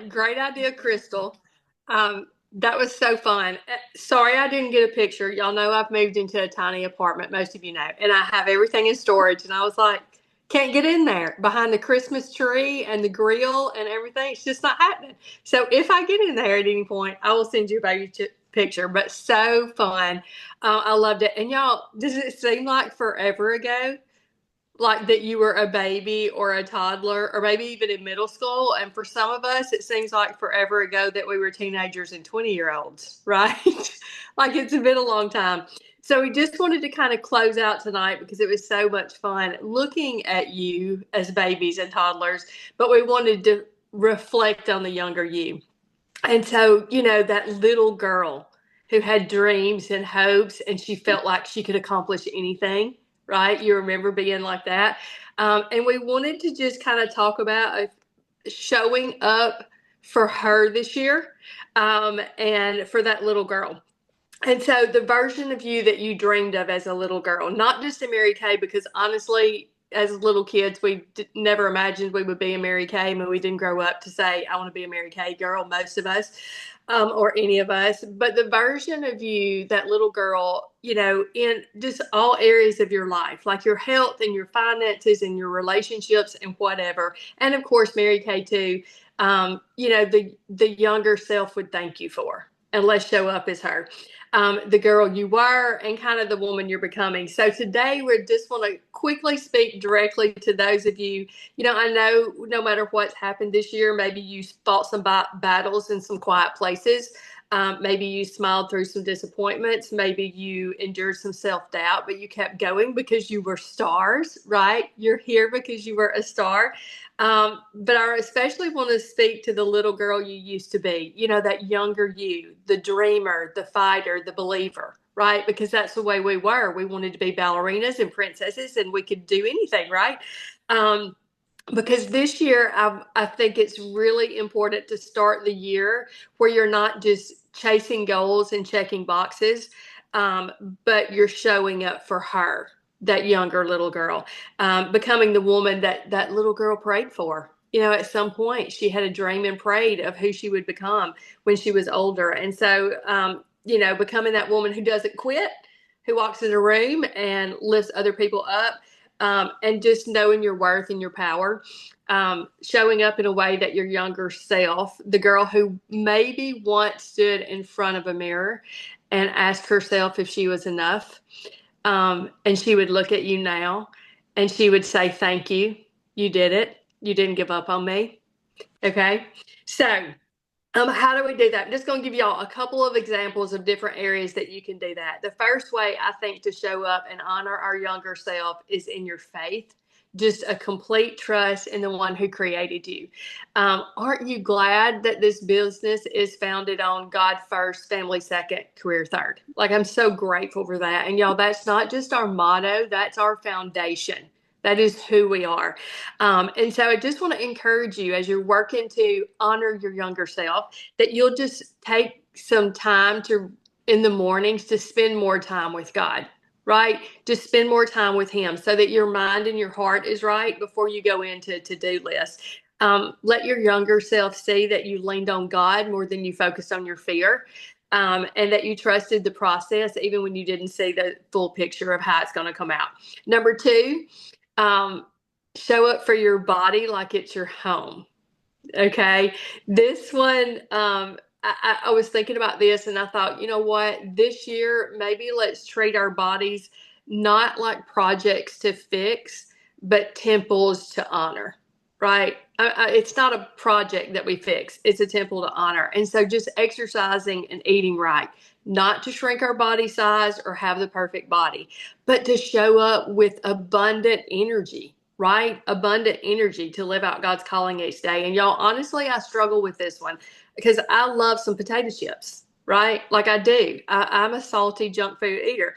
great idea, Crystal. That was so fun. Sorry, I didn't get a picture. Y'all know I've moved into a tiny apartment, most of you know, and I have everything in storage. And I was like, can't get in there behind the Christmas tree and the grill and everything. It's just not happening. So if I get in there at any point, I will send you a baby picture. But so fun. I loved it. And y'all, does it seem like forever ago? Like that you were a baby or a toddler or maybe even in middle school. And for some of us, it seems like forever ago that we were teenagers and 20-year-olds, right? Like it's been a long time. So we just wanted to kind of close out tonight because it was so much fun looking at you as babies and toddlers, but we wanted to reflect on the younger you. And so, that little girl who had dreams and hopes and she felt like she could accomplish anything, right? You remember being like that. And we wanted to just kind of talk about showing up for her this year and for that little girl. And so the version of you that you dreamed of as a little girl, not just a Mary Kay, because honestly, as little kids, we never imagined we would be a Mary Kay. I mean, we didn't grow up to say, I want to be a Mary Kay girl, most of us, or any of us. But the version of you, that little girl, in just all areas of your life, like your health and your finances and your relationships and whatever. And of course, Mary Kay too, the younger self would thank you for. And let's show up as her. The girl you were and kind of the woman you're becoming. So today we just want to quickly speak directly to those of you. I know no matter what's happened this year, maybe you fought some battles in some quiet places. Maybe you smiled through some disappointments. Maybe you endured some self-doubt, but you kept going because you were stars, right? You're here because you were a star. But I especially want to speak to the little girl you used to be, that younger you, the dreamer, the fighter, the believer, right? Because that's the way we were. We wanted to be ballerinas and princesses and we could do anything, right? Because this year, I think it's really important to start the year where you're not just chasing goals and checking boxes, but you're showing up for her, that younger little girl, becoming the woman that little girl prayed for. At some point she had a dream and prayed of who she would become when she was older. And so, becoming that woman who doesn't quit, who walks in a room and lifts other people up, and just knowing your worth and your power, showing up in a way that your younger self, the girl who maybe once stood in front of a mirror and asked herself if she was enough, and she would look at you now and she would say, thank you. You did it. You didn't give up on me. Okay. So, how do we do that? I'm just going to give y'all a couple of examples of different areas that you can do that. The first way I think to show up and honor our younger self is in your faith. Just a complete trust in the one who created you. Aren't you glad that this business is founded on God first, family second, career third? Like, I'm so grateful for that. And y'all, that's not just our motto, that's our foundation. That is who we are. And so I just want to encourage you as you're working to honor your younger self, that you'll just take some time in the mornings to spend more time with God, right? Just spend more time with him so that your mind and your heart is right before you go into to-do lists. Let your younger self see that you leaned on God more than you focused on your fear. And that you trusted the process even when you didn't see the full picture of how it's going to come out. Number two, show up for your body like it's your home. Okay. This one, I was thinking about this and I thought, you know what, this year, maybe let's treat our bodies not like projects to fix, but temples to honor, right? It's not a project that we fix. It's a temple to honor. And so just exercising and eating right, not to shrink our body size or have the perfect body, but to show up with abundant energy, right? Abundant energy to live out God's calling each day. And y'all, honestly, I struggle with this one because I love some potato chips, right? Like I do. I'm a salty junk food eater.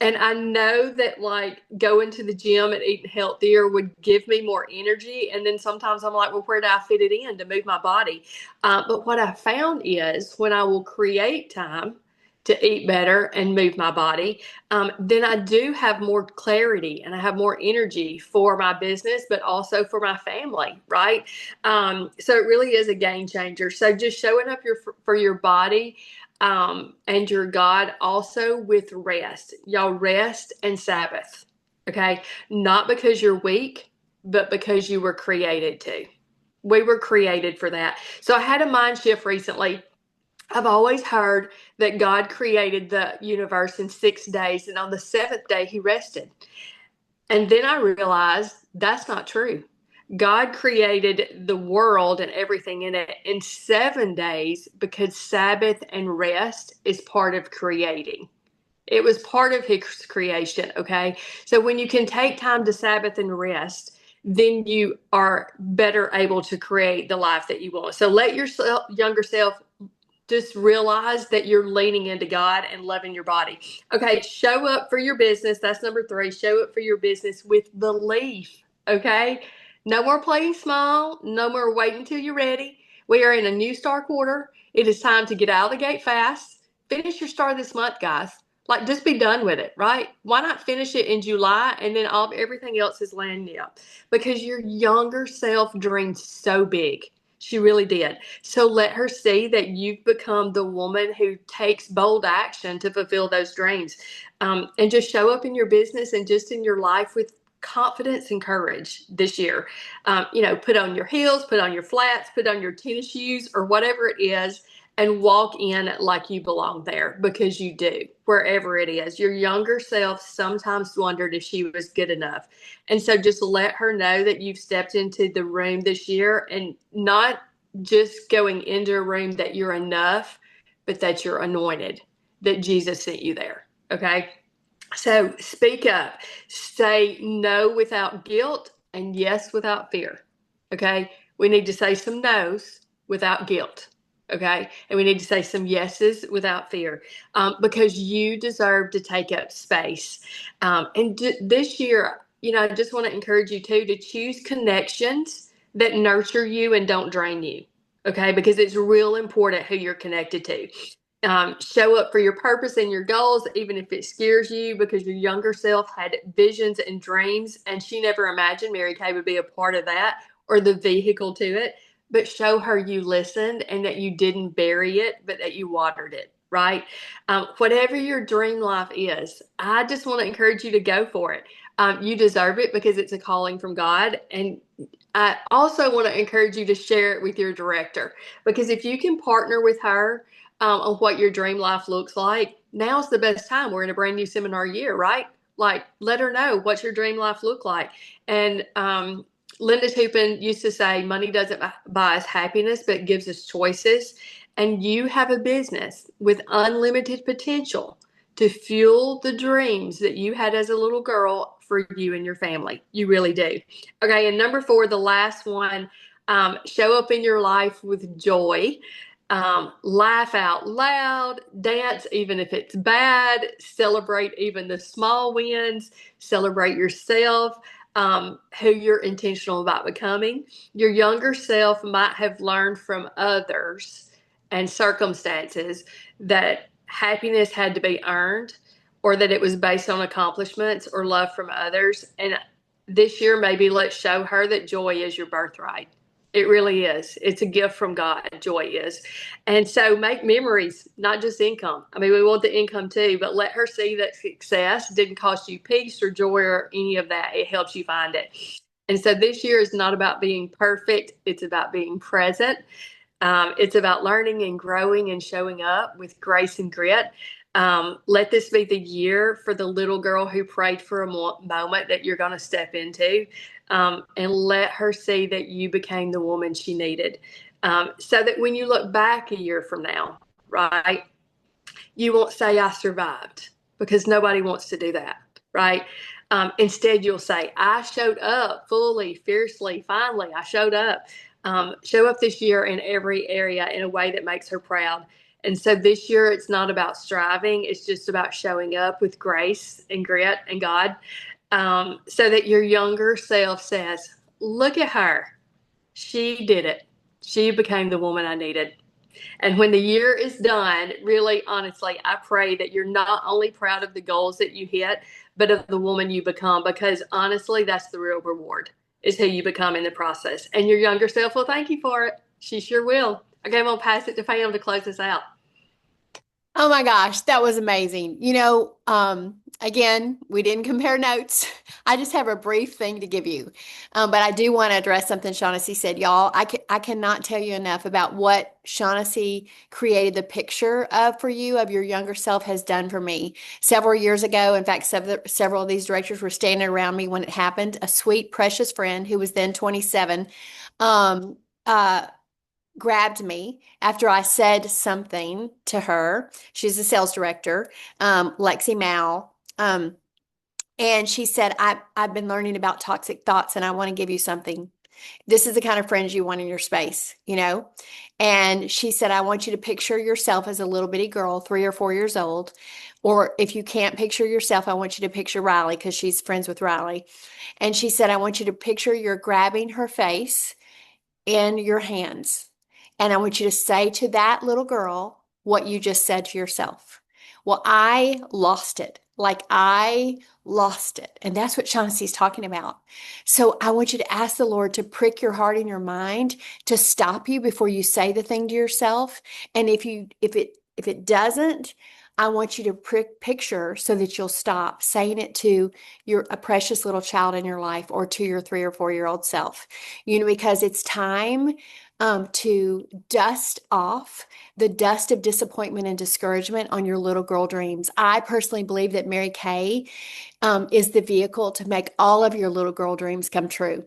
And I know that like going to the gym and eating healthier would give me more energy. And then sometimes I'm like, well, where do I fit it in to move my body? But what I found is when I will create time to eat better and move my body, then I do have more clarity and I have more energy for my business, but also for my family, right? So it really is a game changer. So just showing up for your body and your God, also with rest. Y'all, rest and Sabbath, okay? Not because you're weak, but because you were created to. We were created for that. So I had a mind shift recently. I've always heard that God created the universe in 6 days, and on the seventh day, he rested. And then I realized that's not true. God created the world and everything in it in 7 days because Sabbath and rest is part of creating. It was part of his creation, okay? So when you can take time to Sabbath and rest, then you are better able to create the life that you want. So let your younger self just realize that you're leaning into God and loving your body. Okay, show up for your business. That's number 3. Show up for your business with belief. Okay, no more playing small. No more waiting until you're ready. We are in a new star quarter. It is time to get out of the gate fast. Finish your star this month, guys. Like, just be done with it, right? Why not finish it in July and then everything else is landing up? Because your younger self dreamed so big. She really did. So let her see that you've become the woman who takes bold action to fulfill those dreams. And just show up in your business and just in your life with confidence and courage this year. Put on your heels, put on your flats, put on your tennis shoes or whatever it is, and walk in like you belong there, because you do, wherever it is. Your younger self sometimes wondered if she was good enough. And so just let her know that you've stepped into the room this year, and not just going into a room that you're enough, but that you're anointed, that Jesus sent you there. Okay. So speak up, say no without guilt and yes without fear. Okay. We need to say some no's without guilt. Okay. And we need to say some yeses without fear, because you deserve to take up space. This year, I just want to encourage you too to choose connections that nurture you and don't drain you. Okay. Because it's real important who you're connected to. Show up for your purpose and your goals, even if it scares you, because your younger self had visions and dreams, and she never imagined Mary Kay would be a part of that or the vehicle to it. But show her you listened and that you didn't bury it, but that you watered it, right? Whatever your dream life is, I just want to encourage you to go for it. You deserve it because it's a calling from God. And I also want to encourage you to share it with your director, because if you can partner with her on what your dream life looks like, now's the best time. We're in a brand new seminar year, right? Like, let her know what's your dream life look like. And Linda Tupin used to say, money doesn't buy us happiness, but it gives us choices. And you have a business with unlimited potential to fuel the dreams that you had as a little girl for you and your family. You really do. Okay, and number 4, the last one, show up in your life with joy. Laugh out loud, dance even if it's bad, celebrate even the small wins, celebrate yourself, who you're intentional about becoming. Your younger self might have learned from others and circumstances that happiness had to be earned, or that it was based on accomplishments or love from others. And this year, maybe let's show her that joy is your birthright. It really is. It's a gift from God. Joy is. And so make memories, not just income. I mean, we want the income too, but let her see that success didn't cost you peace or joy or any of that. It helps you find it. And so this year is not about being perfect. It's about being present. It's about learning and growing and showing up with grace and grit. Let this be the year for the little girl who prayed for a moment that you're going to step into, and let her see that you became the woman she needed, so that when you look back a year from now, right, you won't say I survived, because nobody wants to do that, right? Instead, you'll say, I showed up fully, fiercely, finally, I showed up. Show up this year in every area in a way that makes her proud. And so this year, it's not about striving. It's just about showing up with grace and grit and God, so that your younger self says, look at her. She did it. She became the woman I needed. And when the year is done, really honestly, I pray that you're not only proud of the goals that you hit, but of the woman you become, because honestly, that's the real reward, is who you become in the process. And your younger self will thank you for it. She sure will. Okay, I'm going to pass it to Pam to close us out. Oh my gosh, that was amazing. Again, we didn't compare notes. I just have a brief thing to give you. But I do want to address something Shaughnessy said, y'all. I cannot tell you enough about what Shaughnessy created the picture of for you, of your younger self, has done for me. Several years ago, in fact, several of these directors were standing around me when it happened. A sweet, precious friend who was then 27, um, uh, grabbed me after I said something to her. She's a sales director, Lexi Mao. And she said, I've been learning about toxic thoughts and I want to give you something. This is the kind of friends you want in your space, you know? And she said, I want you to picture yourself as a little bitty girl, 3 or 4 years old. Or if you can't picture yourself, I want you to picture Riley because she's friends with Riley. And she said, I want you to picture you're grabbing her face in your hands. And I want you to say to that little girl what you just said to yourself. Well, I lost it. Like I lost it. And that's what Shaughnessy's talking about. So I want you to ask the Lord to prick your heart and your mind to stop you before you say the thing to yourself. And if it doesn't, I want you to picture so that you'll stop saying it to a precious little child in your life or to your 3 or 4 year old self. Because it's time to dust off the dust of disappointment and discouragement on your little girl dreams. I personally believe that Mary Kay is the vehicle to make all of your little girl dreams come true.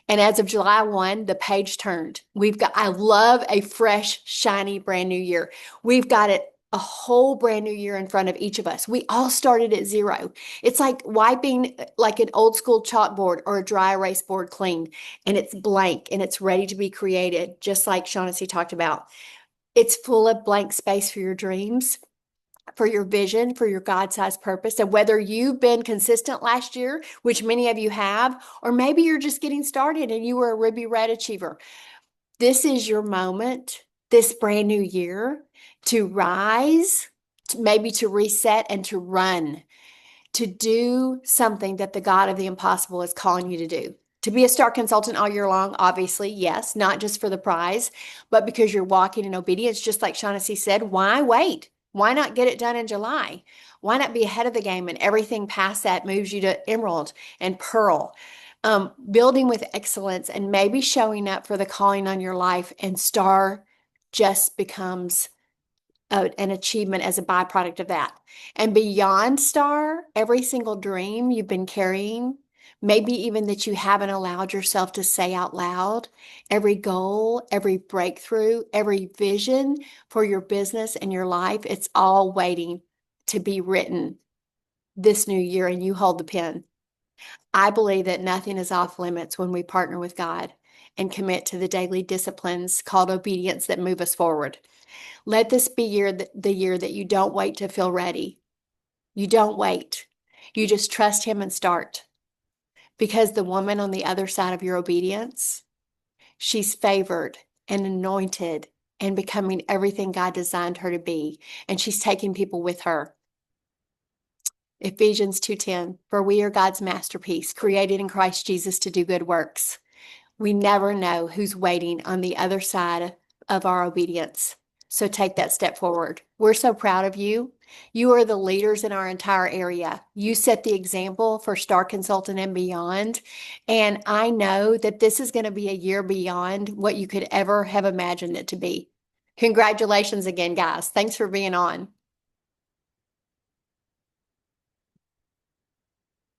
And as of July 1, the page turned. I love a fresh, shiny, brand new year. We've got a whole brand new year in front of each of us. We all started at zero. It's like wiping like an old school chalkboard or a dry erase board clean, and it's blank and it's ready to be created, just like Shaughnessy talked about. It's full of blank space for your dreams, for your vision, for your God-sized purpose. And whether you've been consistent last year, which many of you have, or maybe you're just getting started and you were a Ruby Red achiever, this is your moment, this brand new year, to rise, maybe to reset and to run, to do something that the God of the impossible is calling you to do. To be a star consultant all year long, obviously, yes, not just for the prize, but because you're walking in obedience, just like Shaughnessy said. Why wait? Why not get it done in July? Why not be ahead of the game, and everything past that moves you to emerald and pearl? Building with excellence and maybe showing up for the calling on your life, and star just becomes an achievement as a byproduct of that. And beyond star, every single dream you've been carrying, maybe even that you haven't allowed yourself to say out loud, every goal, every breakthrough, every vision for your business and your life, it's all waiting to be written this new year, and you hold the pen. I believe that nothing is off limits when we partner with God and commit to the daily disciplines called obedience that move us forward. Let this be the year that you don't wait to feel ready. You don't wait. You just trust Him and start. Because the woman on the other side of your obedience, she's favored and anointed and becoming everything God designed her to be. And she's taking people with her. Ephesians 2:10, for we are God's masterpiece, created in Christ Jesus to do good works. We never know who's waiting on the other side of our obedience. So take that step forward. We're so proud of you. You are the leaders in our entire area. You set the example for Star Consultant and beyond. And I know that this is going to be a year beyond what you could ever have imagined it to be. Congratulations again, guys. Thanks for being on.